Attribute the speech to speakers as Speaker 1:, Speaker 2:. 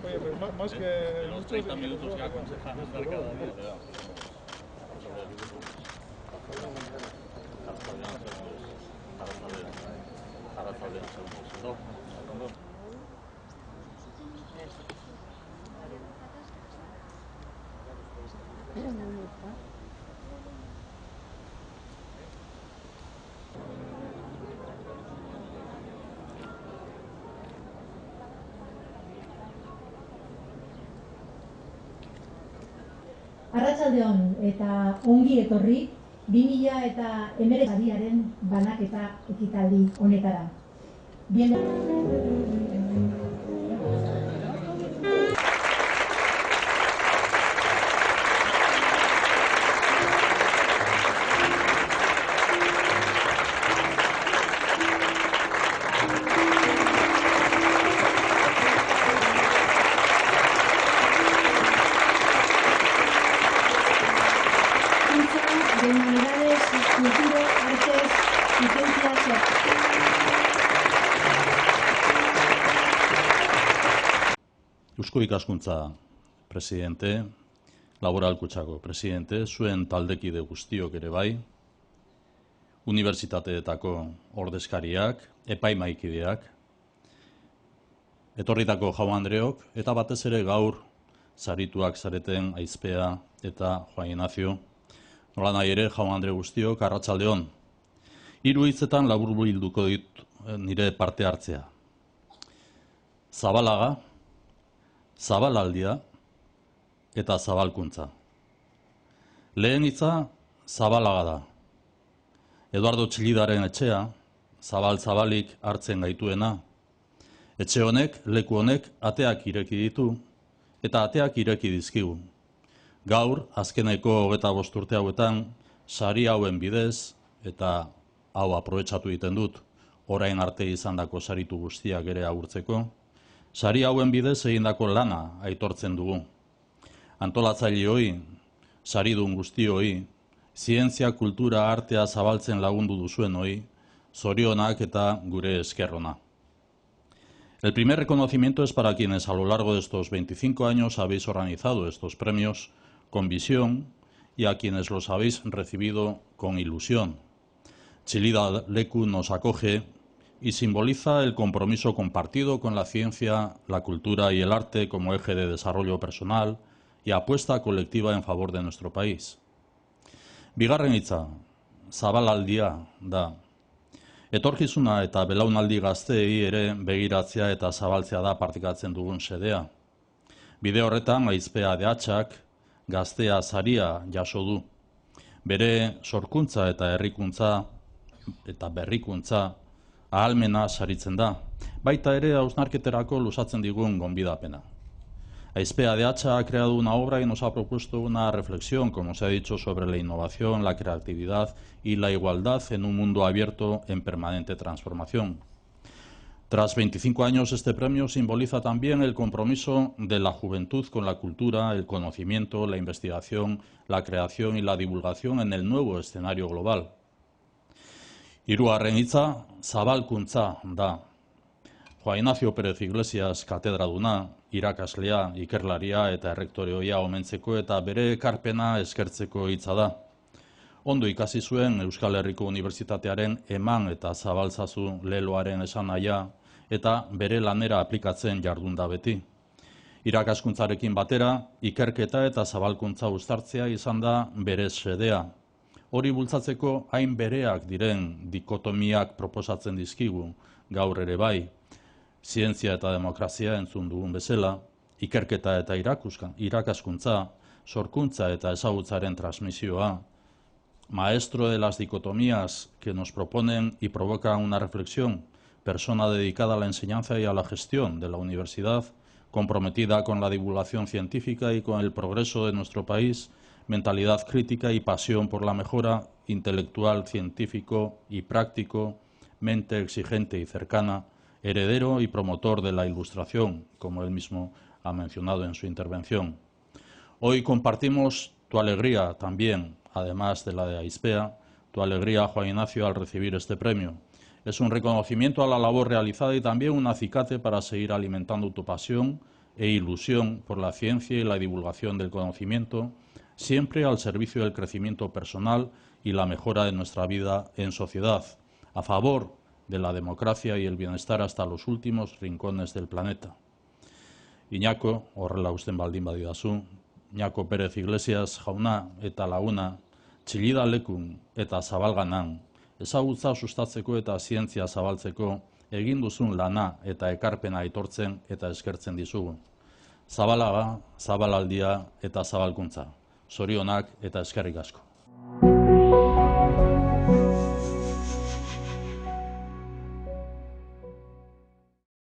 Speaker 1: Oye, pues más que
Speaker 2: los 30 minutos que aconsejan estar cada día, ¿verdad?
Speaker 3: Arratsaldeon eta ongi etorri 2019 banaketa ekitaldi honetara. De humanidades, cultura, artes y ciencias.
Speaker 4: Eusko Ikaskuntza presidente, Laboral Kutxako presidente, zuen taldekide guztiok ere bai, unibertsitateetako ordezkariak, epaimaikideak, etorritako jaun-andreok, eta batez ere gaur sarituak zareten Aizpea eta Juan Ignacio. Nola nahi ere, jaun-andre guztiok, arratsaldeon. 3 hitzetan laburbilduko dit nire parte hartzea. Zabalaga, zabalaldia eta zabalkuntza. Lehen hitza Zabalaga da. Eduardo Txillidaren etxea, zabal-zabalik hartzen gaituena. Etxe honek, leku honek, ateak ireki ditu eta ateak ireki dizkigu. Gaur, azkeneko 25 urte hauetan, sari hauen bidez, eta hau aprobetxatu egiten dut, orain arte izandako saritu guztiak ere agurtzeko, sari hauen bidez egindako lana aitortzen dugu. Antolatzaileoi, saridun guztioi, zientzia, kultura, artea zabaltzen lagundu duzuenoi, zorionak eta gure eskerrona. El primer reconocimiento es para quienes a lo largo de estos 25 años habéis organizado estos premios con visión y a quienes los habéis recibido con ilusión. Txillida Leku nos acoge y simboliza el compromiso compartido con la ciencia, la cultura y el arte como eje de desarrollo personal y apuesta colectiva en favor de nuestro país. Bigarren hitza, zabalaldia da. Etorkizuna eta belaunaldi gazteei ere begiratzea eta zabaltzea da partikatzen dugun xedea. Bide horretan, Aizpea DHak gaztea saria jaso du. Bere sorkuntza eta herrikuntza eta berrikuntza ahalmena saritzen da. Baita ere hausnarketerako luzatzen digun gonbidapena. Aizpea DH ha creado una obra y nos ha propuesto una reflexión, como se ha dicho, sobre la innovación, la creatividad y la igualdad en un mundo abierto en permanente transformación. Tras 25 años, este premio simboliza también el compromiso de la juventud con la cultura, el conocimiento, la investigación, la creación y la divulgación en el nuevo escenario global. Hirugarren hitza, zabalkuntza da. Juan Ignacio Pérez Iglesias katedraduna, irakaslea, ikerlaria eta errektoreoia omentzeko eta bere ekarpena eskertzeko hitza da. Ondo ikasi zuen Euskal Herriko Unibertsitatearen eman eta zabaltzazu leloaren esanahia eta bere lanera aplikatzen jardunda beti. Irakaskuntzarekin batera, ikerketa eta zabalkuntza uztartzea izan da bere xedea. Hori bultzatzeko hain bereak diren dikotomiak proposatzen dizkigu, gaur ere bai. Zientzia eta demokrazia entzun dugun bezala, ikerketa eta irakaskuntza, sorkuntza eta ezagutzaren transmisioa. Maestro de las dicotomías que nos proponen y provocan una reflexión, persona dedicada a la enseñanza y a la gestión de la universidad, comprometida con la divulgación científica y con el progreso de nuestro país, mentalidad crítica y pasión por la mejora, intelectual, científico y práctico, mente exigente y cercana, heredero y promotor de la Ilustración, como él mismo ha mencionado en su intervención. Hoy compartimos tu alegría también, además de la de Aizpea, tu alegría, Juan Ignacio, al recibir este premio. Es un reconocimiento a la labor realizada y también un acicate para seguir alimentando tu pasión e ilusión por la ciencia y la divulgación del conocimiento, siempre al servicio del crecimiento personal y la mejora de nuestra vida en sociedad, a favor de la democracia y el bienestar hasta los últimos rincones del planeta. Iñako, horrela usten baldin badidazu, Iñako Pérez Iglesias jauna eta laguna, txillida lekun eta zabalganan, ezagutza sustatzeko eta zientzia zabaltzeko egin duzun lana eta ekarpena aitortzen eta eskertzen dizugu. Zabalaga, zabalaldia eta zabalkuntza. Zorionak eta eskerrik asko.